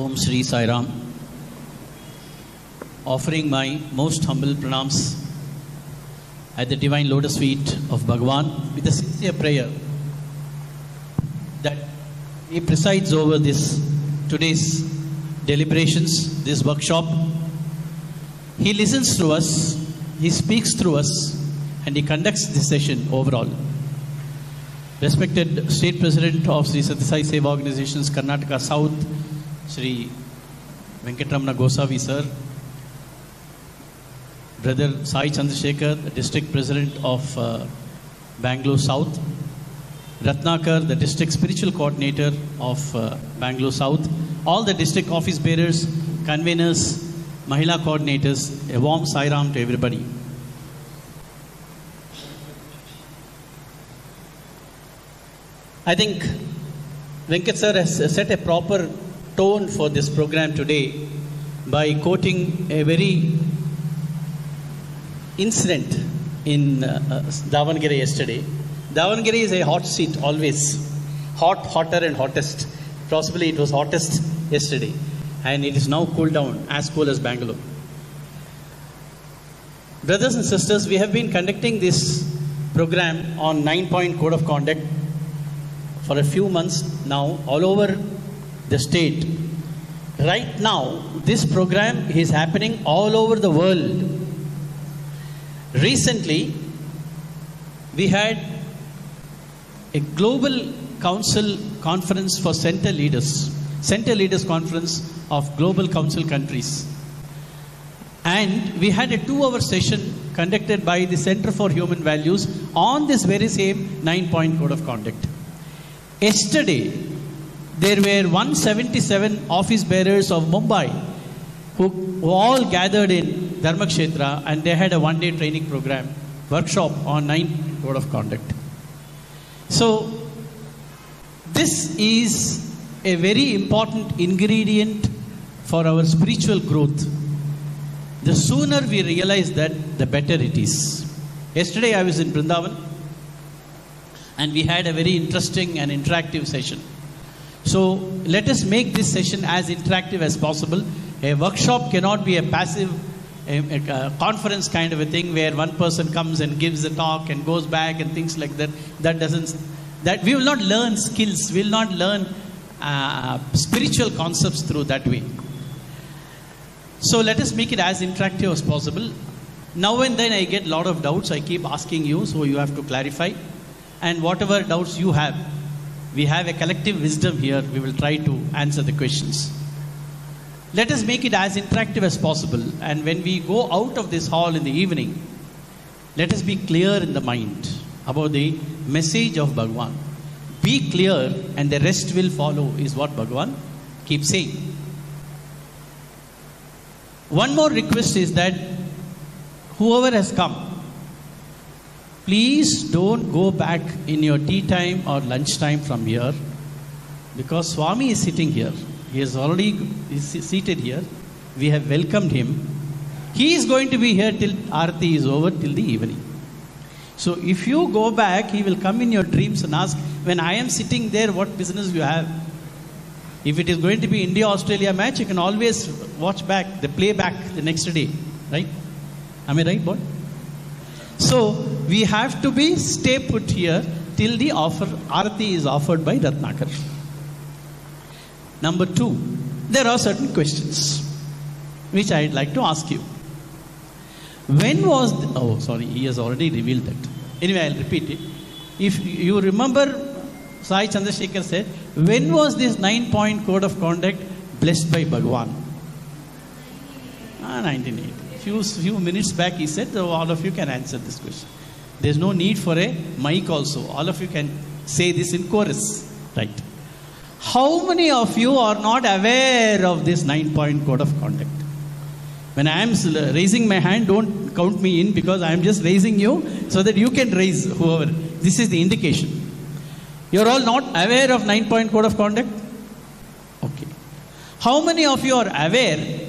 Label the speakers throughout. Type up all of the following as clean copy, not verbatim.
Speaker 1: Om Sri Sai Ram. Offering my most humble pranams at the divine lotus feet of Bhagawan with a sincere prayer that he presides over today's deliberations, this workshop. He listens to us, he speaks through us, and he conducts this session overall. Respected State President of Sri Sathya Seva Organizations, Karnataka South, Sri Venkatramana Gosavi Sir, Brother Sai Chandrasekhar, the District President of Bangalore South, Ratnakar, the District Spiritual Coordinator of Bangalore South, all the district office bearers, conveners, Mahila coordinators, a warm Sai Ram to everybody. I think Venkat sir has set a proper tone for this program today by quoting a very incident in Davangere yesterday. Davangere is a hot seat always. Hot, hotter and hottest. Possibly it was hottest yesterday. And it is now cooled down, as cool as Bangalore. Brothers and sisters, we have been conducting this program on 9-point code of conduct for a few months now, all over the state. Right now, this program is happening all over the world. Recently, we had a global council conference for center leaders conference of global council countries. And we had a 2-hour session conducted by the Center for Human Values on this very same 9-point code of conduct. Yesterday, there were 177 office bearers of Mumbai who all gathered in Dharmakshetra, and they had a 1-day training program, workshop on 9 code of conduct. So, this is a very important ingredient for our spiritual growth. The sooner we realize that, the better it is. Yesterday I was in Vrindavan, and we had a very interesting and interactive session. So let us make this session as interactive as possible. A workshop cannot be a passive a conference kind of a thing where one person comes and gives a talk and goes back and things like that. That we will not learn skills, we will not learn spiritual concepts through that way. So let us make it as interactive as possible. Now and then I get a lot of doubts. I keep asking you, so you have to clarify. And whatever doubts you have, we have a collective wisdom here. We will try to answer the questions. Let us make it as interactive as possible. And when we go out of this hall in the evening, let us be clear in the mind about the message of Bhagawan. Be clear and the rest will follow, is what Bhagawan keeps saying. One more request is that whoever has come, please don't go back in your tea time or lunch time from here, because Swami is sitting here. He is already seated here. We have welcomed him. He is going to be here till Aarati is over, till the evening. So if you go back, he will come in your dreams and ask, when I am sitting there, what business you have? If it is going to be India-Australia match, you can always watch back, the playback the next day. Right? Am I right, boy? So we have to stay put here till the Aarati is offered by Ratnakar. Number 2, there are certain questions which I'd like to ask you. When was he has already revealed that. Anyway, I'll repeat it. If you remember, Sai Chandrasekhar said, when was this 9-point code of conduct blessed by Bhagawan? 1980. Few minutes back he said, so all of you can answer this question. There's no need for a mic also. All of you can say this in chorus. Right. How many of you are not aware of this 9-point code of conduct? When I am raising my hand, don't count me in, because I am just raising you so that you can raise whoever. This is the indication. You're all not aware of 9-point code of conduct? Okay. How many of you are aware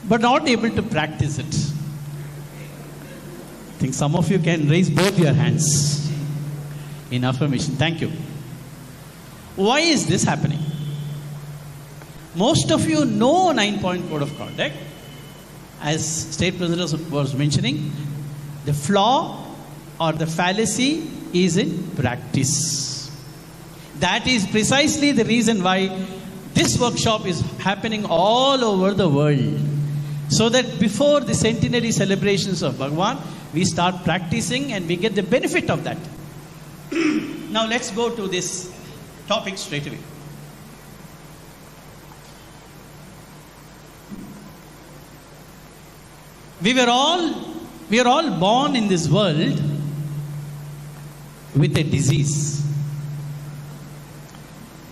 Speaker 1: but not able to practice it? I think some of you can raise both your hands in affirmation. Thank you. Why is this happening? Most of you know 9-point code of conduct. As State President was mentioning, the flaw or the fallacy is in practice. That is precisely the reason why this workshop is happening all over the world. So that before the centenary celebrations of Bhagawan, we start practicing and we get the benefit of that. Now let's go to this topic straight away. We are all born in this world with a disease.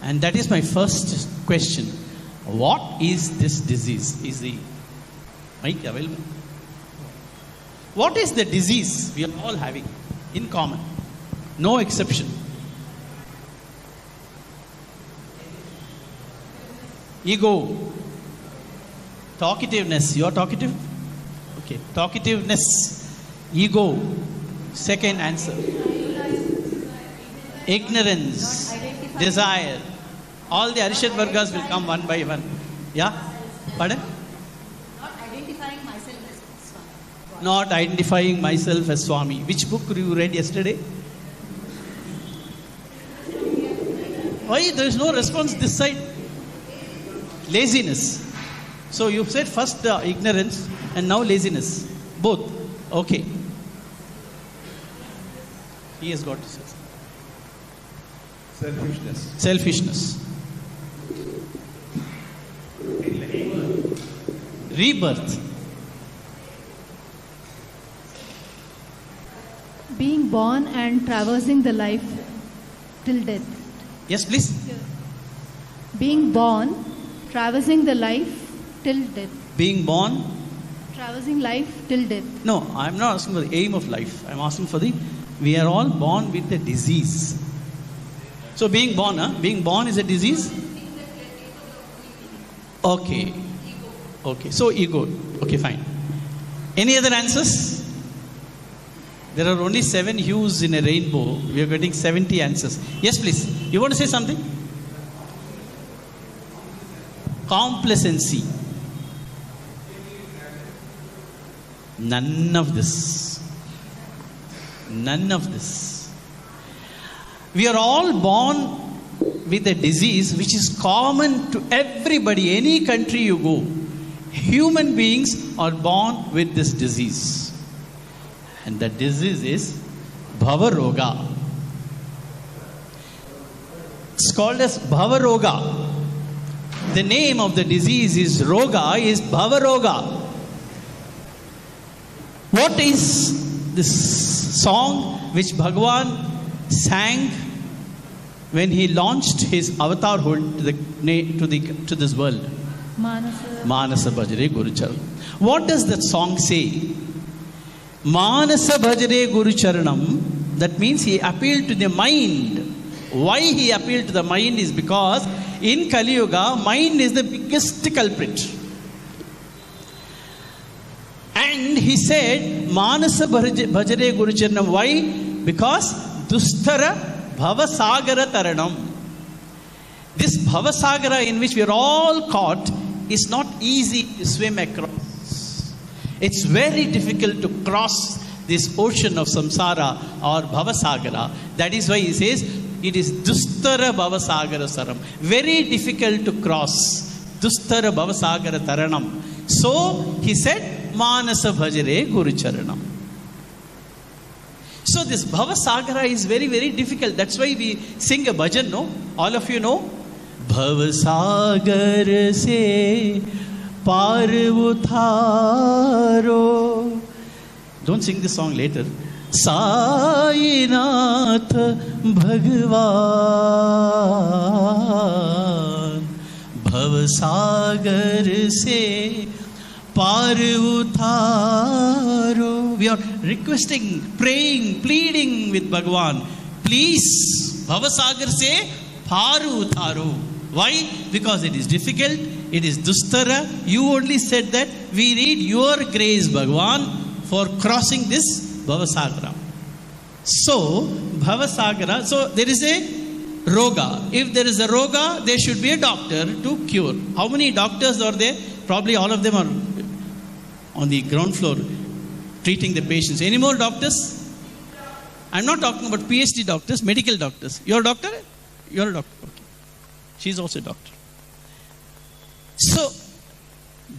Speaker 1: And that is my first question. What is this disease? Is the mic available? What is the disease we are all having in common? No exception. Ego. Talkativeness. You are talkative? Okay. Talkativeness. Ego. Second answer. Ignorance. Desire. All the Arishad Vargas will come one by one. Yeah? Pardon? Not identifying myself as Swami. Which book you read yesterday? Why there is no response this side? Laziness. So you said first ignorance and now laziness. Both. Okay. He has got to say.
Speaker 2: Selfishness.
Speaker 1: Selfishness. Rebirth.
Speaker 3: Being born and traversing the life till death.
Speaker 1: Yes, please.
Speaker 3: Being born, traversing the life till death.
Speaker 1: Being born.
Speaker 3: Traversing life till death.
Speaker 1: No, I'm not asking for the aim of life. I'm asking for we are all born with a disease. So being born is a disease? Okay. Okay, so ego. Okay, fine. Any other answers? There are only 7 hues in a rainbow. We are getting 70 answers. Yes, please. You want to say something? Complacency. None of this. None of this. We are all born with a disease which is common to everybody, any country you go. Human beings are born with this disease. And the disease is Bhava Roga. It's called as Bhava Roga. The name of the disease is Roga, is Bhava Roga. What is this song which Bhagawan sang when he launched his avatarhood to this world? Manasa Bhajare Gurucharan. What does that song say? Manasa Bhajare Gurucharanam. That means he appealed to the mind. Why he appealed to the mind is because in Kali Yuga, mind is the biggest culprit. And he said, Manasa Bhajare Gurucharanam. Why? Because Dustara Bhavasagara Taranam. This Bhavasagara in which we are all caught is not easy to swim across. It's very difficult to cross this ocean of samsara or Bhavasagara. That is why he says, it is Dustara Bhavasagara Saram. Very difficult to cross. Dustara Bhavasagara Taranam. So he said, Manasa Bhajare Gurucharanam. So this Bhavasagara is very, very difficult. That's why we sing a bhajan, no? All of you know? Bhavasagar se par utharo. Don't sing this song later. Sai Nath Bhagawan. Bhavasagar se par utharo. We are requesting, praying, pleading with Bhagawan. Please, Bhavasagar se par utharo. Why? Because it is difficult, it is dustara. You only said that. We need your grace, Bhagawan, for crossing this Bhavasagara. So, Bhavasagara, so there is a Roga. If there is a Roga, there should be a doctor to cure. How many doctors are there? Probably all of them are on the ground floor treating the patients. Any more doctors? I'm not talking about PhD doctors, medical doctors. You're a doctor? You're a doctor. Okay. She's also a doctor. So,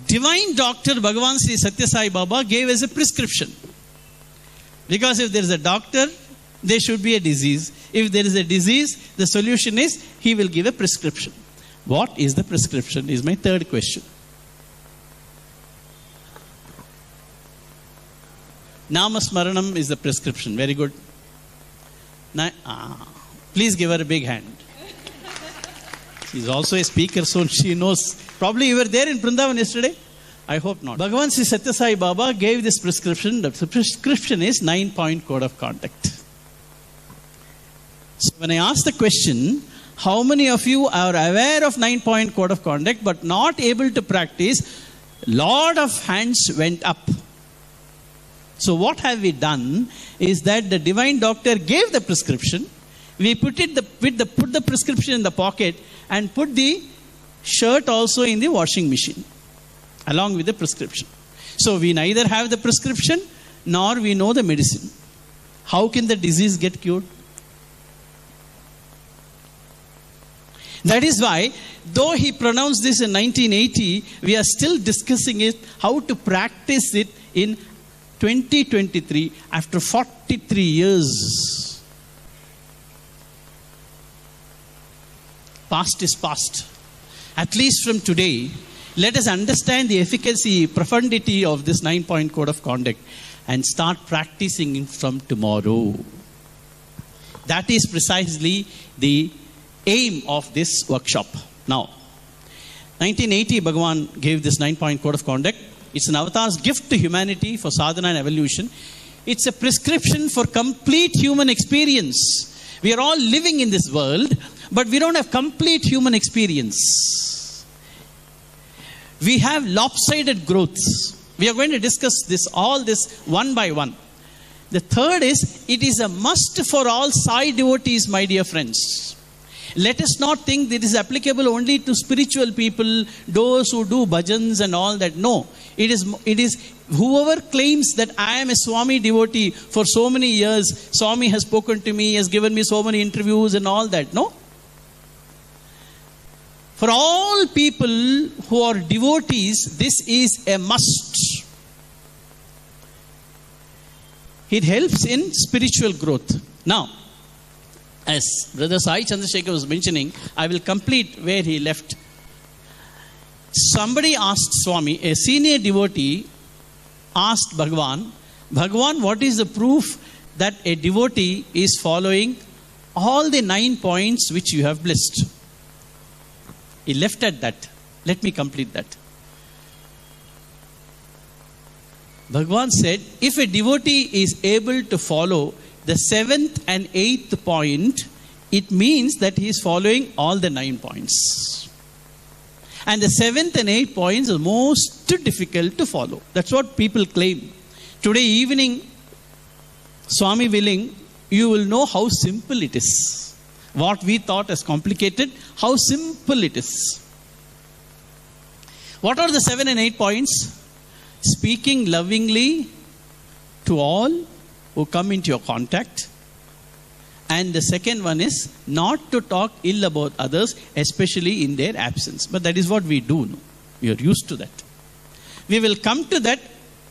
Speaker 1: divine doctor Bhagawan Sri Satya Sai Baba gave us a prescription. Because if there is a doctor, there should be a disease. If there is a disease, the solution is he will give a prescription. What is the prescription is my third question. Namasmaranam is the prescription. Very good. Please give her a big hand. She's also a speaker, so she knows. Probably you were there in Vrindavan yesterday. I hope not. Bhagavan Sri Satya Sai Baba gave this prescription. The prescription is 9-point code of conduct. So when I ask the question, how many of you are aware of 9-point code of conduct but not able to practice? Lot of hands went up. So what have we done is that the divine doctor gave the prescription. We put the prescription in the pocket and put the shirt also in the washing machine along with the prescription. So we neither have the prescription nor we know the medicine. How can the disease get cured? That is why, though he pronounced this in 1980, we are still discussing it, how to practice it in 2023 after 43 years. Past is past. At least from today, let us understand the efficacy, profundity of this 9-point code of conduct and start practicing it from tomorrow. That is precisely the aim of this workshop. Now, 1980, Bhagawan gave this 9-point code of conduct. It's an avatar's gift to humanity for sadhana and evolution. It's a prescription for complete human experience. We are all living in this world, but we don't have complete human experience. We have lopsided growths. We are going to discuss all this one by one. The third is, it is a must for all Sai devotees, my dear friends. Let us not think that it is applicable only to spiritual people, those who do bhajans and all that. No, it is whoever claims that I am a Swami devotee for so many years, Swami has spoken to me, has given me so many interviews and all that. No. For all people who are devotees, this is a must. It helps in spiritual growth. Now, as Brother Sai Chandrasekhar was mentioning, I will complete where he left. Somebody asked Swami, a senior devotee asked Bhagawan, what is the proof that a devotee is following all the 9 points which you have blessed? He left at that. Let me complete that. Bhagawan said, if a devotee is able to follow the 7th and 8th point, it means that he is following all the 9 points. And the 7th and 8th points are most difficult to follow. That's what people claim. Today evening, Swami willing, you will know how simple it is. What we thought as complicated, how simple it is. What are the 7 and 8 points? Speaking lovingly to all who come into your contact. And the second one is not to talk ill about others, especially in their absence. But that is what we do. No? We are used to that. We will come to that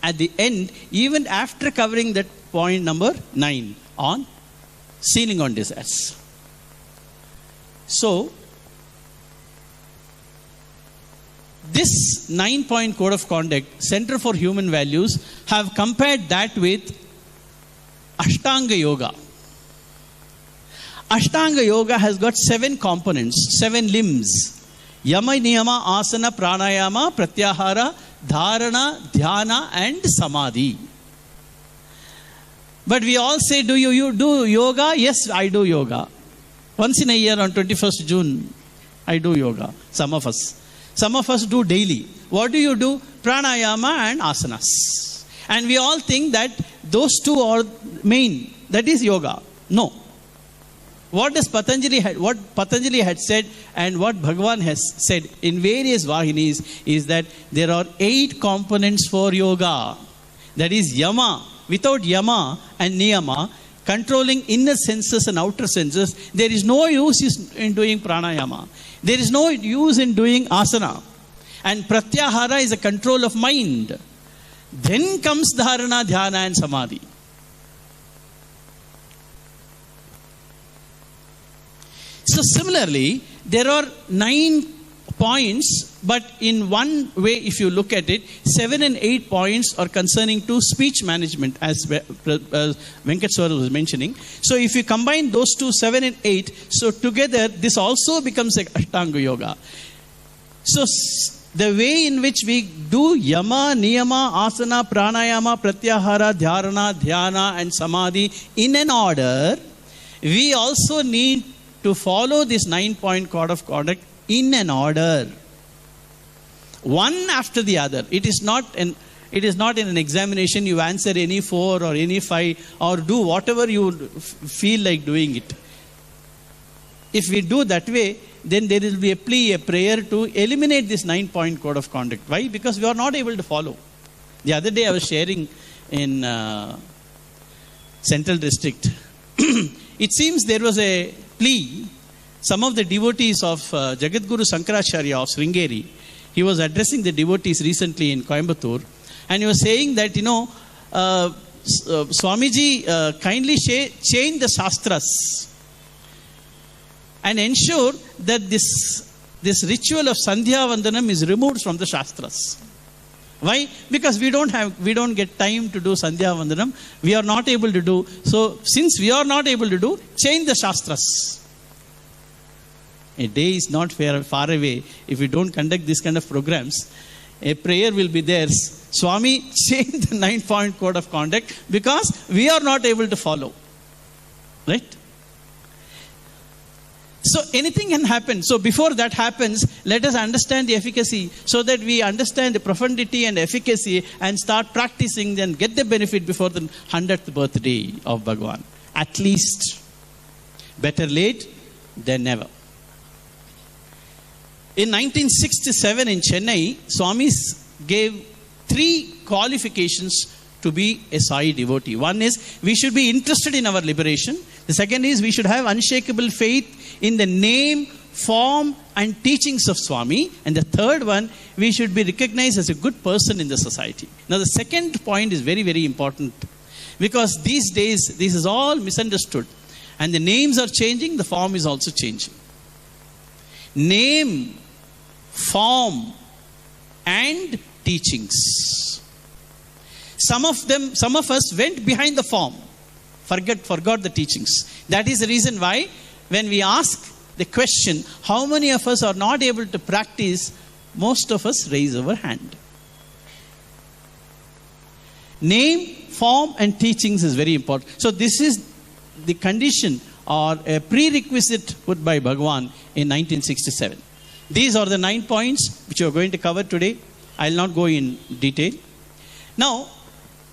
Speaker 1: at the end, even after covering that point number 9 on sealing on desires. So, this 9-point code of conduct, Center for Human Values, have compared that with Ashtanga Yoga. Ashtanga Yoga has got 7 components, 7 limbs. Yama, Niyama, Asana, Pranayama, Pratyahara, Dharana, Dhyana and Samadhi. But we all say, do you do yoga? Yes, I do yoga. Once in a year on 21st June, I do yoga. Some of us. Some of us do daily. What do you do? Pranayama and asanas. And we all think that those two are main. That is yoga. No. What Patanjali had said and what Bhagawan has said in various Vahinis is that there are 8 components for yoga. That is Yama. Without Yama and Niyama, controlling inner senses and outer senses, there is no use in doing pranayama. There is no use in doing asana. And pratyahara is a control of mind. Then comes dharana, dhyana and samadhi. So similarly, there are 9 points, but in one way, if you look at it, 7 and 8 points are concerning to speech management, as Venkat Sir was mentioning. So if you combine those two, 7 and 8, so together, this also becomes a Ashtanga Yoga. So the way in which we do Yama, Niyama, Asana, Pranayama, Pratyahara, Dhyana and Samadhi in an order, we also need to follow this 9-point code of conduct in an order, one after the other. It is not in an examination you answer any 4 or any 5 or do whatever you feel like doing it. If we do that way, then there will be a plea, a prayer to eliminate this 9-point code of conduct. Why? Because we are not able to follow. The other day I was sharing in Central District. It seems there was a plea. Some of the devotees of Jagadguru Sankaracharya of Sringeri, he was addressing the devotees recently in Coimbatore, and he was saying that, Swamiji, kindly change the Shastras and ensure that this ritual of Sandhya Vandanam is removed from the Shastras. Why? Because we don't get time to do Sandhya Vandanam. We are not able to do. So since we are not able to do, change the Shastras. A day is not far away. If we don't conduct this kind of programs, a prayer will be there. Swami, change the 9-point code of conduct because we are not able to follow. Right? So anything can happen. So before that happens, let us understand the efficacy so that we understand the profundity and efficacy and start practicing and get the benefit before the 100th birthday of Bhagawan. At least. Better late than never. In 1967 in Chennai, Swamis gave 3 qualifications to be a Sai devotee. One is, we should be interested in our liberation. The second is, we should have unshakable faith in the name, form and teachings of Swami. And the third one, we should be recognized as a good person in the society. Now the second point is very, very important, because these days, this is all misunderstood. And the names are changing, the form is also changing. Name, form and teachings. Some of us went behind the form, forgot the teachings. That is the reason why when we ask the question, how many of us are not able to practice, most of us raise our hand. Name, form and teachings is very important. So this is the condition or a prerequisite put by Bhagawan in 1967. These are the 9 points which we are going to cover today. I will not go in detail. Now,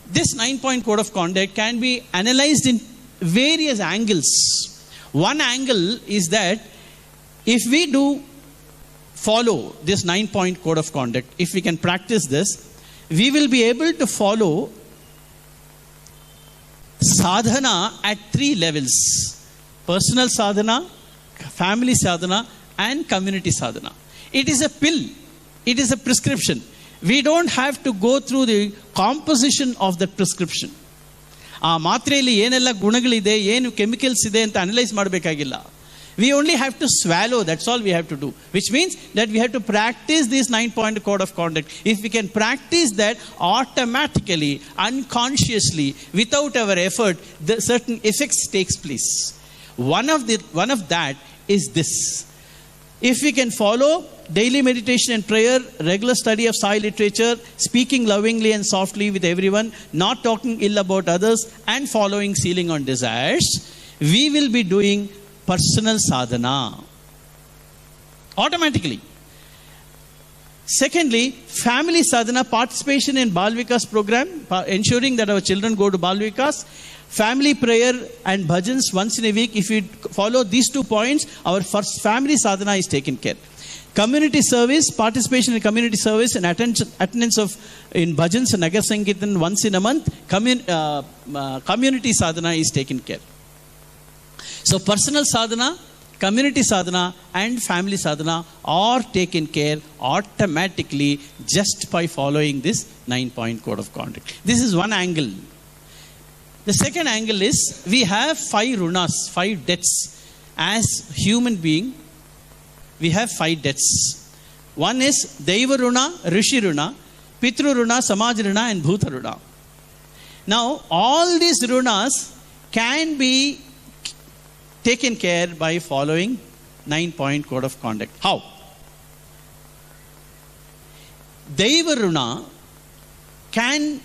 Speaker 1: this 9-point code of conduct can be analyzed in various angles. One angle is that if we do follow this 9-point code of conduct, if we can practice this, we will be able to follow sadhana at 3 levels. Personal sadhana, family sadhana and community sadhana. It is a pill. It is a prescription. We don't have to go through the composition of the prescription. ಆ ಮಾತ್ರೆಯಲ್ಲಿ ಏನೆಲ್ಲ ಗುಣಗಳಿದೆ, ಏನು chemicals ಇದೆ ಅಂತ analyse ಮಾಡಬೇಕಾಗಿಲ್ಲ. We only have to swallow, that's all we have to do. Which means that we have to practice this 9-point code of conduct. If we can practice that automatically, unconsciously, without our effort, the certain effects takes place. One of that is this. If we can follow daily meditation and prayer, regular study of Sai literature, speaking lovingly and softly with everyone, not talking ill about others, and following ceiling on desires, we will be doing personal sadhana automatically. Secondly, family sadhana, participation in Bal Vikas program, ensuring that our children go to Bal Vikas, family prayer and bhajans once in a week. If we follow these 2 points, our first family sadhana is taken care. Community service, participation in community service and attendance of in bhajans and Nagar Sankirtan once in a month, community sadhana is taken care. So personal sadhana, community sadhana and family sadhana are taken care automatically just by following this 9-point code of conduct. This is one angle. The second angle is we have 5 runas, 5 debts. As human being, we have 5 debts. One is Deva Runa, Rishi Runa, Pitru Runa, Samaj Runa and Bhuta Runa. Now, all these runas can be taken care by following 9-point code of conduct. How? Deva Runa can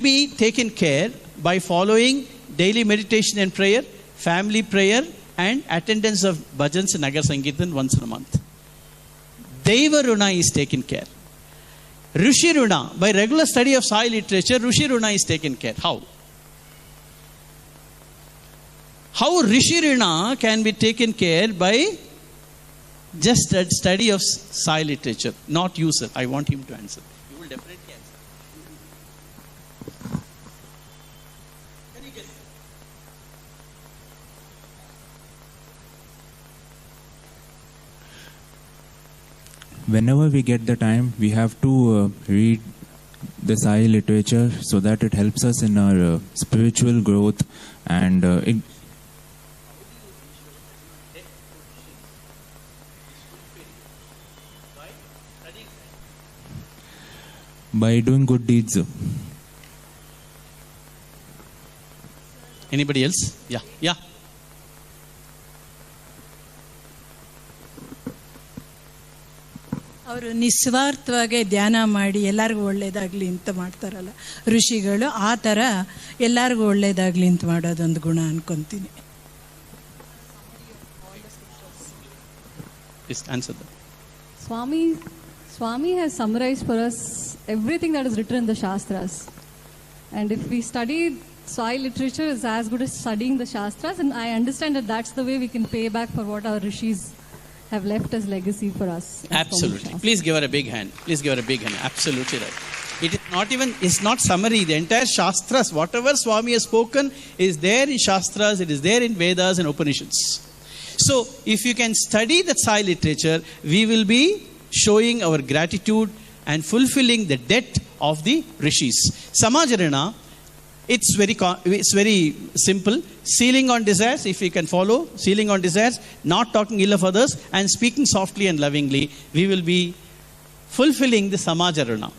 Speaker 1: be taken care by following daily meditation and prayer, family prayer and attendance of bhajans and Nagar Sankirtan once in a month. Deva Runa is taken care. Rishi Runa, by regular study of Sai literature, Rishi Runa is taken care. How? How Rishi Runa can be taken care by just a study of Sai literature, not you, sir. I want him to answer. You will definitely answer. Can you guess?
Speaker 2: Whenever we get the time, we have to read the Sai literature so that it helps us in our spiritual growth and by doing good deeds.
Speaker 1: Anybody else? Yeah.
Speaker 4: ಅವರು ನಿಸ್ವಾರ್ಥವಾಗಿ ಧ್ಯಾನ ಮಾಡಿ ಎಲ್ಲರಿಗೂ ಒಳ್ಳೇದಾಗಲಿ ಅಂತ ಮಾಡ್ತಾರಲ್ಲ ಋಷಿಗಳು, ಆ ಥರ ಎಲ್ಲರಿಗೂ ಒಳ್ಳೇದಾಗಲಿ ಅಂತ ಮಾಡೋದೊಂದು ಗುಣ ಅನ್ಕೊತೀನಿ.
Speaker 5: Swami has summarized for us everything that is written in the Shastras. And if we study Sai literature, is as good as studying the Shastras. And I understand that that's the way we can pay back for what our rishis have left as legacy for us.
Speaker 1: Absolutely. Please give her a big hand. Absolutely right. It's not summary. The entire Shastras, whatever Swami has spoken is there in Shastras, it is there in Vedas and Upanishads. So, if you can study that Sai literature, we will be showing our gratitude and fulfilling the debt of the rishis. Samajarana, it's very simple. Sealing on desires, if we can follow, sealing on desires, not talking ill of others and speaking softly and lovingly, we will be fulfilling the Samajarana.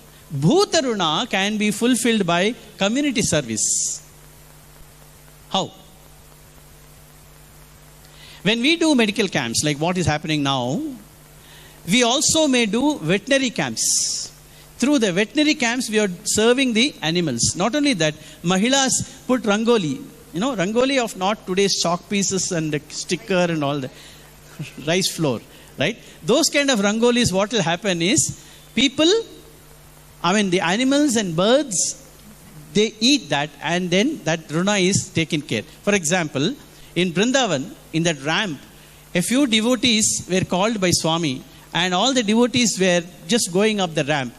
Speaker 1: Bhutaruna can be fulfilled by community service. How? When we do medical camps, like what is happening now, we also may do veterinary camps. Through the veterinary camps, we are serving the animals. Not only that, Mahilas put rangoli. Rangoli of not today's chalk pieces and the sticker and all the rice flour, right? Those kind of rangolis, what will happen is, the animals and birds, they eat that and then that runa is taken care. For example, in Vrindavan, in that ramp, a few devotees were called by Swami and all the devotees were just going up the ramp.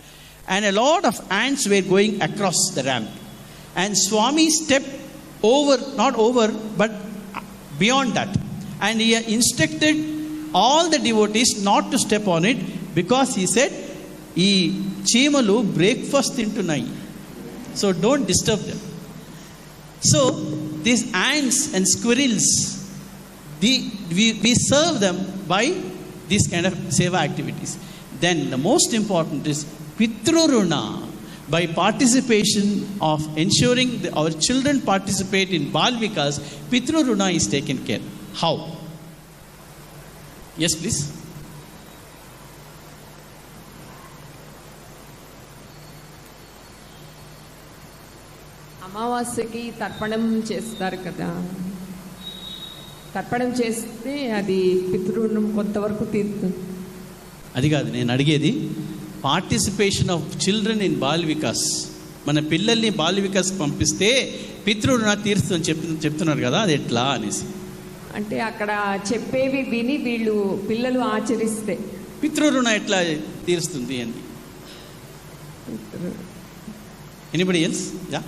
Speaker 1: And a lot of ants were going across the ramp. And Swami stepped not over, but beyond that. And he instructed all the devotees not to step on it because he said, "Ee cheemalu breakfast into nai." So don't disturb them. So these ants and squirrels, we serve them by these kind of seva activities. Then the most important is Pitruruna, by participation of ensuring that our children participate in Bal Vikas, Pitruruna is taken care. How? Yes, please.
Speaker 6: అమావాస్యకి తర్పణం చేస్తారు కదా, తర్పణం చేస్తే అది పితృరుణం కొంతవరకు తీరుతుంది.
Speaker 1: అది కాదు నేను అడిగేది, participation of children in ball Vikas మన పిల్లల్ని బాల్య వికాస్ పంపిస్తే పితృరుణ తీరుస్తుందని చెప్తున్నారు కదా, అది ఎట్లా అనేసి.
Speaker 6: అంటే అక్కడ చెప్పేవి విని వీళ్ళు పిల్లలు ఆచరిస్తే
Speaker 1: పితృరుణ ఎట్లా తీరుస్తుంది అని. Anybody else? Yeah.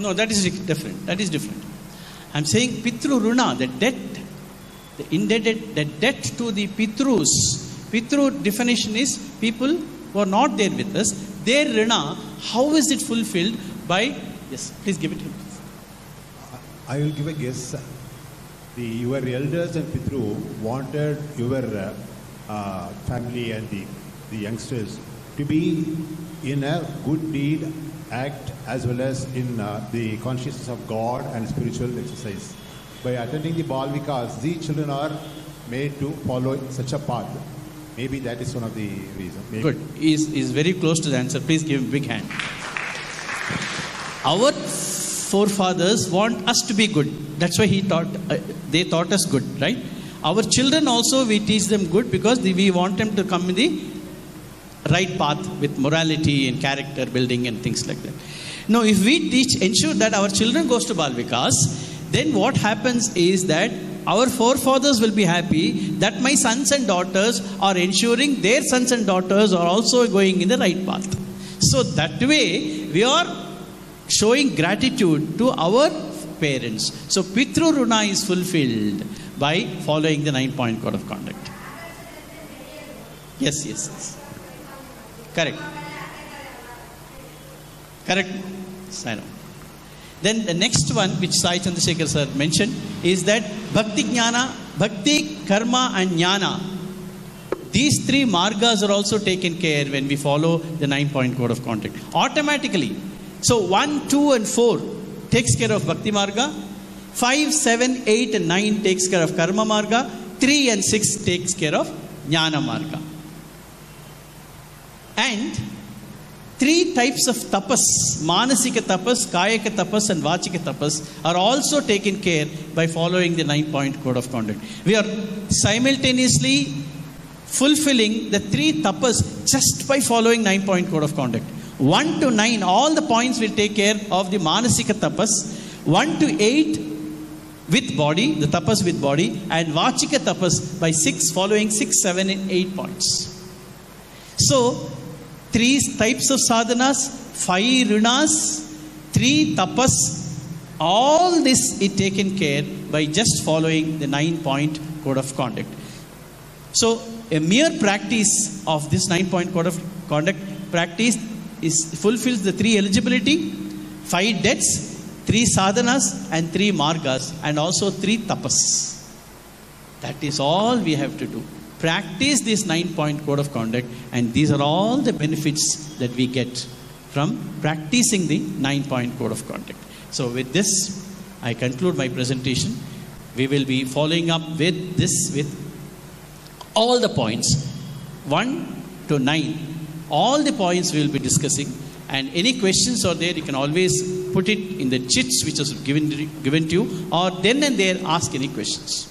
Speaker 1: No, that is different. That is different. I'm saying Pitru Runa, the debt, the indebted, the debt to the Pitrus. Pitru definition is people who are not there with us. Their Runa, how is it fulfilled? By, yes, please give it to him.
Speaker 7: I will give a guess. Your elders and Pitru wanted your family and the youngsters to be in a good deed, act, as well as in the consciousness of God and spiritual exercise. By attending the Bal Vikas, the children are made to follow such a path. Maybe that is one of the reasons. Maybe.
Speaker 1: Good. He is very close to the answer. Please give him a big hand. Our forefathers want us to be good. That's why they taught us good, right? Our children also, we teach them good because we want them to come in the right path with morality and character building and things like that. Now, if we ensure that our children goes to Bal Vikas, then what happens is that our forefathers will be happy that my sons and daughters are ensuring their sons and daughters are also going in the right path. So that way, we are showing gratitude to our parents. So Pitru Runa is fulfilled by following the 9-point code of conduct. Yes. Correct. Saino. Then the next one which Sai Chandrasekhar sir mentioned is that Bhakti Jnana, Bhakti, Karma and Jnana. These 3 margas are also taken care when we follow the 9-point code of conduct. Automatically. So 1, 2 and 4 takes care of Bhakti Marga. 5, 7, 8 and 9 takes care of Karma Marga. 3 and 6 takes care of Jnana Marga. And 3 types of tapas, manasika tapas, kayaka tapas and vachika tapas are also taken care by following the 9-point code of conduct. We are simultaneously fulfilling the 3 tapas just by following 9-point code of conduct. 1 to 9, all the points will take care of the manasika tapas. 1 to 8 with body, the tapas with body, and vachika tapas by 6, following 6, 7 and 8 points. So 3 types of sadhanas, 5 runas, 3 tapas, all this is taken care by just following the 9-point code of conduct. So a mere practice of this 9-point code of conduct practice fulfills the 3 eligibility, 5 debts, 3 sadhanas and 3 margas and also 3 tapas. That is all we have to do. Practice this 9-point code of conduct, and these are all the benefits that we get from practicing the 9-point code of conduct. So with this, I conclude my presentation. We will be following up with this with all the points, 1 to 9. All the points we will be discussing, and any questions are there, you can always put it in the chits which is given to you, or then and there ask any questions.